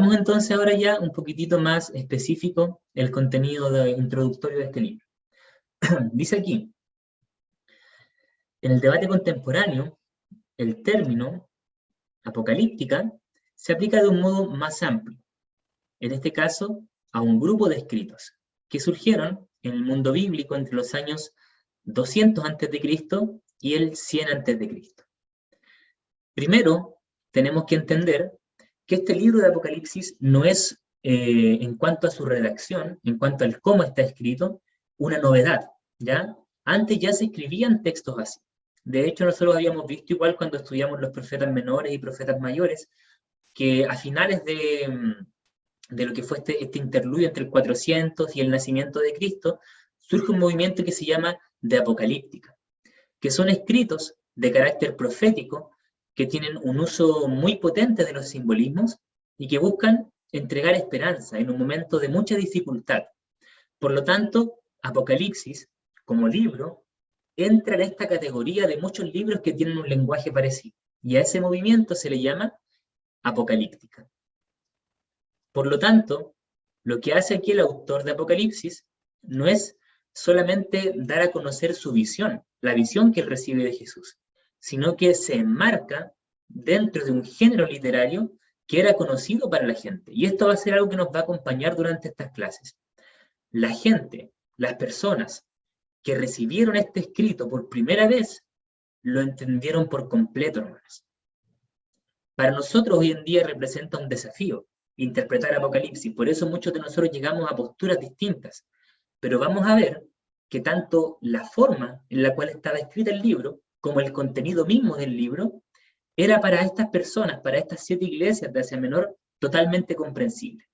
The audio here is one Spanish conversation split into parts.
Veamos entonces ahora ya un poquitito más específico el contenido introductorio de este libro. Dice aquí, en el debate contemporáneo, el término apocalíptica se aplica de un modo más amplio, en este caso a un grupo de escritos que surgieron en el mundo bíblico entre los años 200 a.C. y el 100 a.C. Primero, tenemos que entender que este libro de Apocalipsis no es, en cuanto a su redacción, en cuanto al cómo está escrito, una novedad, ¿ya? Antes ya se escribían textos así. De hecho, nosotros habíamos visto igual cuando estudiamos los profetas menores y profetas mayores, que a finales de lo que fue este interludio entre el 400 y el nacimiento de Cristo, surge un movimiento que se llama de apocalíptica, que son escritos de carácter profético, que tienen un uso muy potente de los simbolismos y que buscan entregar esperanza en un momento de mucha dificultad. Por lo tanto, Apocalipsis, como libro, entra en esta categoría de muchos libros que tienen un lenguaje parecido, y a ese movimiento se le llama apocalíptica. Por lo tanto, lo que hace aquí el autor de Apocalipsis no es solamente dar a conocer su visión, la visión que él recibe de Jesús, sino que se enmarca dentro de un género literario que era conocido para la gente. Y esto va a ser algo que nos va a acompañar durante estas clases. La gente, las personas que recibieron este escrito por primera vez, lo entendieron por completo, hermanos. Para nosotros hoy en día representa un desafío interpretar Apocalipsis, por eso muchos de nosotros llegamos a posturas distintas, pero vamos a ver que tanto la forma en la cual estaba escrita el libro, como el contenido mismo del libro, era para estas personas, para estas 7 iglesias de Asia Menor, totalmente comprensible.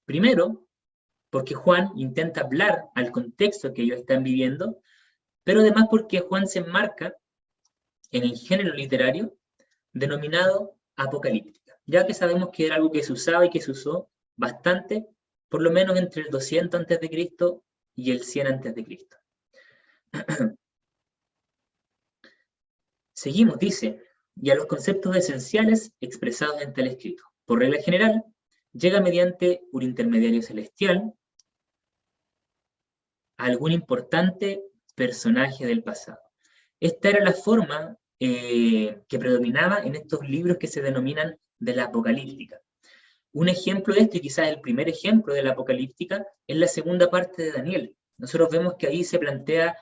Primero, porque Juan intenta hablar al contexto que ellos están viviendo, pero además porque Juan se enmarca en el género literario denominado apocalíptica, ya que sabemos que era algo que se usaba y que se usó bastante, por lo menos entre el 200 a.C. y el 100 a.C. Seguimos, dice, y a los conceptos esenciales expresados en tal escrito. Por regla general, llega mediante un intermediario celestial a algún importante personaje del pasado. Esta era la forma que predominaba en estos libros que se denominan de la apocalíptica. Un ejemplo de esto, y quizás el primer ejemplo de la apocalíptica, es la segunda parte de Daniel. Nosotros vemos que ahí se plantea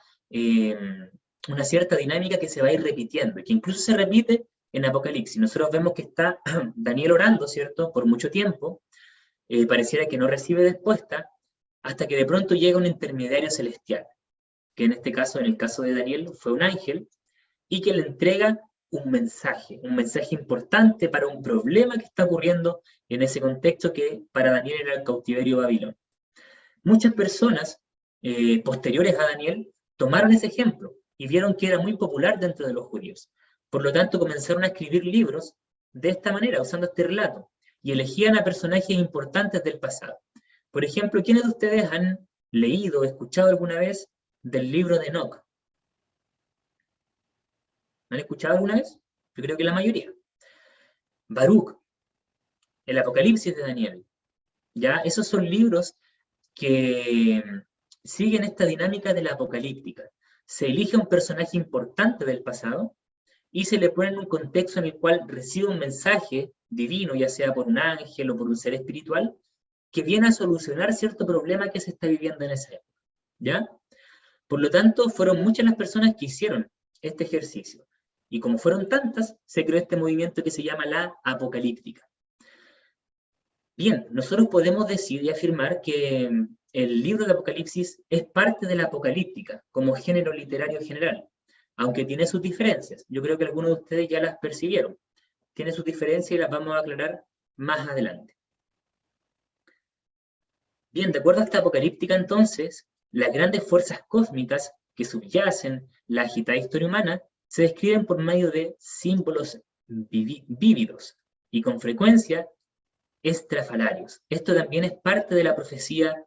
una cierta dinámica que se va a ir repitiendo, que incluso se repite en Apocalipsis. Nosotros vemos que está Daniel orando, ¿cierto?, por mucho tiempo, pareciera que no recibe respuesta, hasta que de pronto llega un intermediario celestial, que en este caso, en el caso de Daniel, fue un ángel, y que le entrega un mensaje importante para un problema que está ocurriendo en ese contexto que para Daniel era el cautiverio babilonio. Muchas personas posteriores a Daniel tomaron ese ejemplo y vieron que era muy popular dentro de los judíos. Por lo tanto, comenzaron a escribir libros de esta manera, usando este relato, y elegían a personajes importantes del pasado. Por ejemplo, ¿quiénes de ustedes han leído o escuchado alguna vez del libro de Enoc? ¿Han escuchado alguna vez? Yo creo que la mayoría. Baruch, el Apocalipsis de Daniel. ¿Ya? Esos son libros que siguen esta dinámica de la apocalíptica. Se elige un personaje importante del pasado y se le pone en un contexto en el cual recibe un mensaje divino, ya sea por un ángel o por un ser espiritual, que viene a solucionar cierto problema que se está viviendo en esa época. ¿Ya? Por lo tanto, fueron muchas las personas que hicieron este ejercicio. Y como fueron tantas, se creó este movimiento que se llama la apocalíptica. Bien, nosotros podemos decir y afirmar que el libro de Apocalipsis es parte de la apocalíptica, como género literario general, aunque tiene sus diferencias. Yo creo que algunos de ustedes ya las percibieron. Tiene sus diferencias y las vamos a aclarar más adelante. Bien, de acuerdo a esta apocalíptica, entonces, las grandes fuerzas cósmicas que subyacen la agitada historia humana se describen por medio de símbolos vívidos y con frecuencia estrafalarios. Esto también es parte de la profecía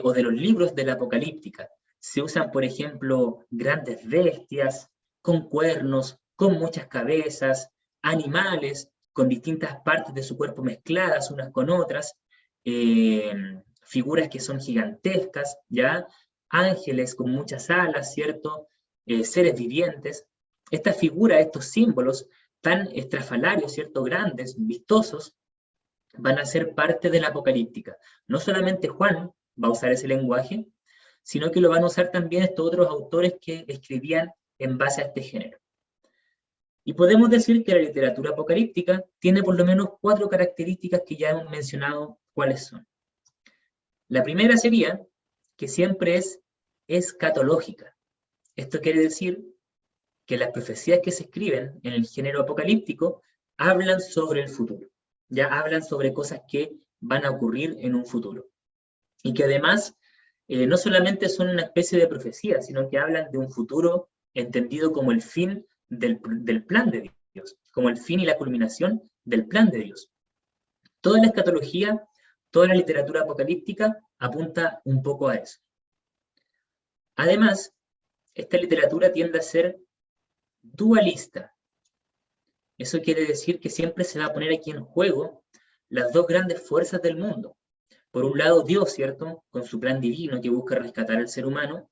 o de los libros de la apocalíptica. Se usan, por ejemplo, grandes bestias con cuernos, con muchas cabezas, animales, con distintas partes de su cuerpo mezcladas unas con otras, figuras que son gigantescas, ¿ya? Ángeles con muchas alas, ¿cierto? Seres vivientes. Estas figuras, estos símbolos tan estrafalarios, ¿cierto? Grandes, vistosos, van a ser parte de la apocalíptica. No solamente Juan va a usar ese lenguaje, sino que lo van a usar también estos otros autores que escribían en base a este género. Y podemos decir que la literatura apocalíptica tiene por lo menos 4 características que ya hemos mencionado cuáles son. La primera sería que siempre es escatológica. Esto quiere decir que las profecías que se escriben en el género apocalíptico hablan sobre el futuro. Ya hablan sobre cosas que van a ocurrir en un futuro. Y que además no solamente son una especie de profecía, sino que hablan de un futuro entendido como el fin del plan de Dios, como el fin y la culminación del plan de Dios. Toda la escatología, toda la literatura apocalíptica apunta un poco a eso. Además, esta literatura tiende a ser dualista. Eso quiere decir que siempre se va a poner aquí en juego las dos grandes fuerzas del mundo. Por un lado, Dios, ¿cierto? Con su plan divino que busca rescatar al ser humano,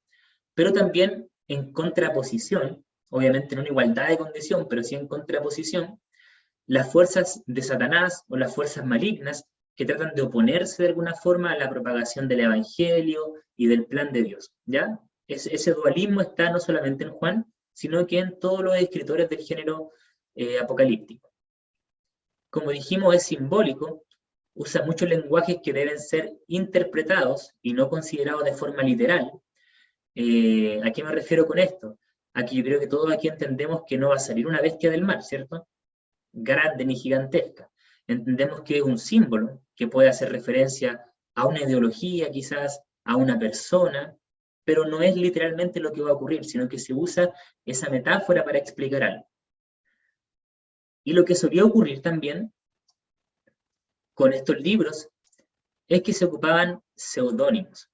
pero también en contraposición, obviamente no en igualdad de condición, pero sí en contraposición, las fuerzas de Satanás o las fuerzas malignas que tratan de oponerse de alguna forma a la propagación del Evangelio y del plan de Dios, ¿ya? Ese dualismo está no solamente en Juan, sino que en todos los escritores del género apocalíptico. Como dijimos, es simbólico, usa muchos lenguajes que deben ser interpretados y no considerados de forma literal. ¿A qué me refiero con esto? Aquí yo creo que todos aquí entendemos que no va a salir una bestia del mar, ¿cierto? Grande ni gigantesca. Entendemos que es un símbolo que puede hacer referencia a una ideología, quizás, a una persona, pero no es literalmente lo que va a ocurrir, sino que se usa esa metáfora para explicar algo. Y lo que solía ocurrir también con estos libros es que se ocupaban seudónimos.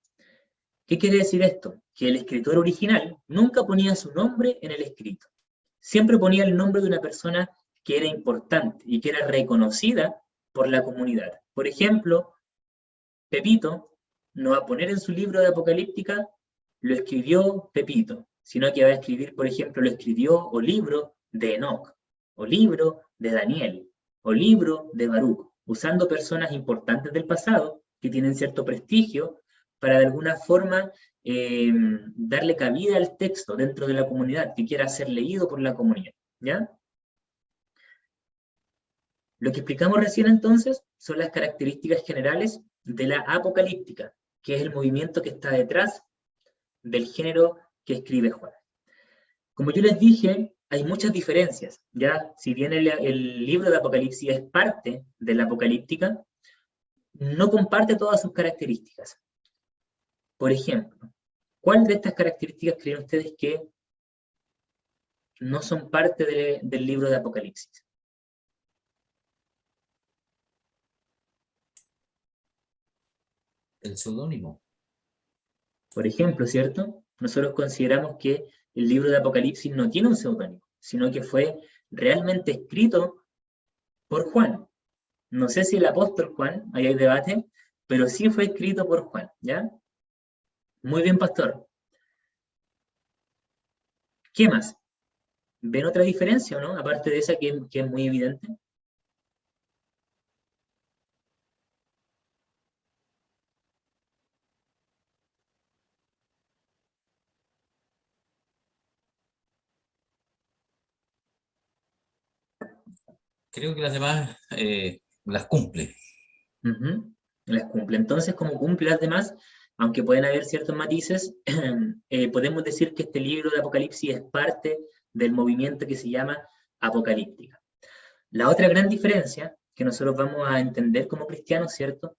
¿Qué quiere decir esto? Que el escritor original nunca ponía su nombre en el escrito. Siempre ponía el nombre de una persona que era importante y que era reconocida por la comunidad. Por ejemplo, Pepito no va a poner en su libro de Apocalíptica, lo escribió Pepito, sino que va a escribir, por ejemplo, lo escribió o libro de Enoc, o libro de Daniel, o libro de Baruch, usando personas importantes del pasado que tienen cierto prestigio para de alguna forma darle cabida al texto dentro de la comunidad, que quiera ser leído por la comunidad, ¿ya? Lo que explicamos recién entonces son las características generales de la apocalíptica, que es el movimiento que está detrás del género que escribe Juan. Como yo les dije, hay muchas diferencias, ¿ya? Si bien el libro de Apocalipsis es parte de la apocalíptica, no comparte todas sus características. Por ejemplo, ¿cuál de estas características creen ustedes que no son parte del libro de Apocalipsis? El seudónimo. Por ejemplo, ¿cierto? Nosotros consideramos que el libro de Apocalipsis no tiene un seudónimo, sino que fue realmente escrito por Juan. No sé si el apóstol Juan, ahí hay debate, pero sí fue escrito por Juan, ¿ya? Muy bien, pastor. ¿Qué más? ¿Ven otra diferencia o no? Aparte de esa que es muy evidente. Creo que las demás las cumple. Las cumple. Entonces, como cumple las demás, aunque pueden haber ciertos matices, podemos decir que este libro de Apocalipsis es parte del movimiento que se llama apocalíptica. La otra gran diferencia que nosotros vamos a entender como cristianos, ¿cierto?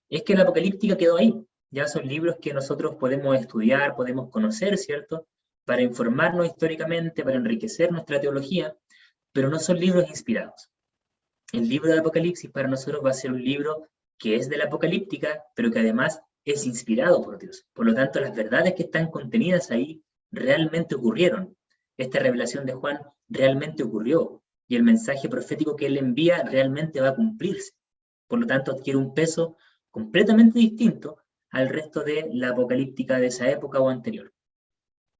Es que la apocalíptica quedó ahí. Ya son libros que nosotros podemos estudiar, podemos conocer, ¿cierto? Para informarnos históricamente, para enriquecer nuestra teología, pero no son libros inspirados. El libro de Apocalipsis para nosotros va a ser un libro que es de la apocalíptica, pero que además es inspirado por Dios. Por lo tanto, las verdades que están contenidas ahí realmente ocurrieron. Esta revelación de Juan realmente ocurrió. y el mensaje profético que él envía realmente va a cumplirse. Por lo tanto, adquiere un peso completamente distinto al resto de la apocalíptica de esa época o anterior.